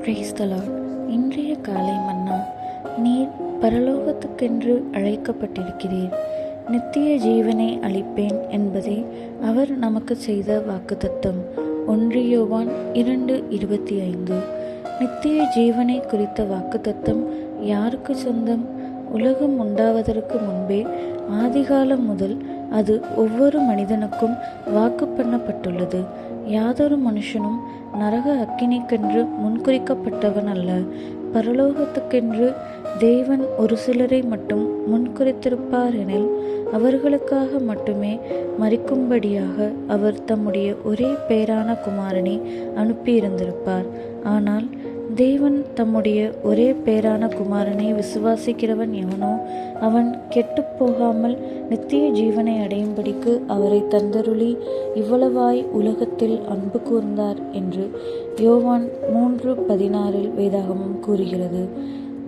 Praise the Lord. இன்றைய காலை மன்னா, நீர் பரலோகத்துக்கென்று அழைக்கப்பட்டிருக்கிறீர், நித்திய ஜீவனை அளிப்பேன் என்பதே அவர் நமக்கு செய்த வாக்குத்தத்தம். 1 யோவான் 2:25. நித்திய ஜீவனை குறித்த வாக்குத்தத்தம் யாருக்கு சொந்தம்? உலகம் உண்டாவதற்கு முன்பே ஆதிகாலம் முதல் அது ஒவ்வொரு மனிதனுக்கும் வாக்கு பண்ணப்பட்டுள்ளது. யாதொரு மனுஷனும் நரக அக்கினிக்கென்று முன்குறிக்கப்பட்டவன் அல்ல. பரலோகத்துக்கென்று தேவன் ஒரு சிலரை மட்டும் முன்குறித்திருப்பார் எனில் அவர்களுக்காக மட்டுமே மரிக்கும்படியாக அவர் தம்முடைய ஒரே பேரான குமாரனை அனுப்பியிருந்திருப்பார். ஆனால் தேவன் தம்முடைய ஒரே பேரான குமாரனை விசுவாசிக்கிறவன் எவனோ அவன் கெட்டுப்போகாமல் நித்திய ஜீவனை அடையும்படிக்கு அவரை தந்தருளி இவ்வளவாய் உலகத்தில் அன்பு கூர்ந்தார் என்று யோவான் 3:16 வேதாகமம் கூறுகிறது.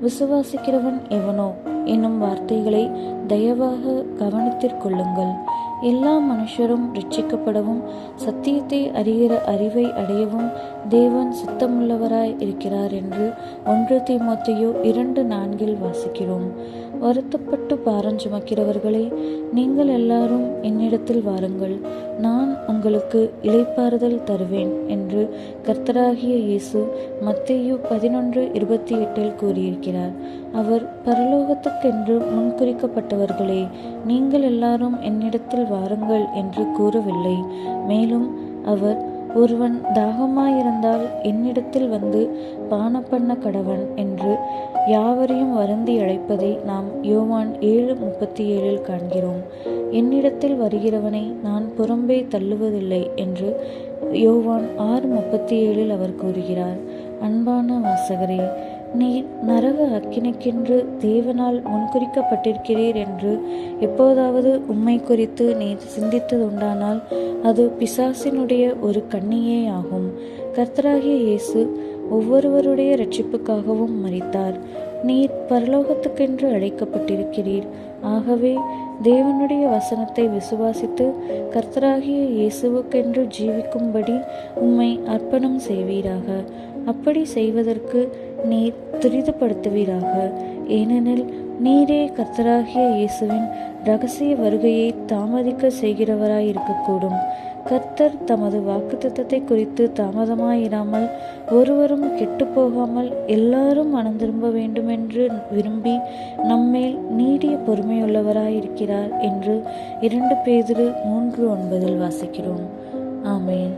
விசுவாசிக்கிறவன் எவனோ என்னும் வார்த்தைகளை தயவாக கவனித்திற்கொள்ளுங்கள். எல்லா மனுஷரும் ரட்சிக்கப்படவும் சத்தியத்தை அறிகிற அறிவை அடையவும் தேவன் சித்தமுள்ளவராய் இருக்கிறார் என்று 1 தீமோத்தேயு 2:4 வாசிக்கிறோம். வருத்தப்பட்டு பாரம் சுமக்கிறவர்களே, நீங்கள் எல்லாரும் என்னிடத்தில் வாருங்கள், நான் உங்களுக்கு இளைப்பாறுதல் தருவேன் என்று கர்த்தராகிய இயேசு மத்தேயு 11:28 கூறியிருக்கிறார். அவர் பரலோகத்துக்கென்று முன்குறிக்கப்பட்டவர்களே, நீங்கள் எல்லாரும் என்னிடத்தில் வாருங்கள் என்று கூறவில்லை. மேலும் அவர், ஒருவன் தாகமாயிருந்தால் என்னிடத்தில் வந்து பானப்பண்ண கடவன் என்று யாவரையும் வருந்தி அழைப்பதை நாம் யோவான் 7:37 காண்கிறோம். என்னிடத்தில் வருகிறவனை நான் புறம்பே தள்ளுவதில்லை என்று யோவான் 6:37 அவர் கூறுகிறார். அன்பான வாசகரே, நீர் நரக அக்கினிக்கென்று தேவனால் முன்குறிக்கப்பட்டிருக்கிறீர் என்று எப்போதாவது உம்மை குறித்து நீர் சிந்தித்ததுண்டானால் அது பிசாசினுடைய ஒரு கண்ணியே ஆகும். கர்த்தராகிய இயேசு ஒவ்வொருவருடைய இரட்சிப்புக்காகவும் மரித்தார். நீர் பரலோகத்துக்கென்று அழைக்கப்பட்டிருக்கிறீர். ஆகவே தேவனுடைய வசனத்தை விசுவாசித்து கர்த்தராகிய இயேசுவுக்கென்று ஜீவிக்கும்படி உம்மை அர்ப்பணம் செய்வீராக. அப்படி செய்வதற்கு நீர் துரிதப்படுத்துவீராக. ஏனெனில் நீரே கர்த்தராகிய இயேசுவின் இரகசிய வருகையை தாமதிக்க செய்கிறவராயிருக்கக்கூடும். கர்த்தர் தமது வாக்குத்தத்தத்தை குறித்து தாமதமாயிராமல் ஒருவரும் கெட்டுப்போகாமல் எல்லாரும் மனம் திரும்ப வேண்டுமென்று விரும்பி நம்மேல் நீடிய பொறுமையுள்ளவராயிருக்கிறார் என்று 2 பேதுரு 3:9 வாசிக்கிறோம். ஆமென்.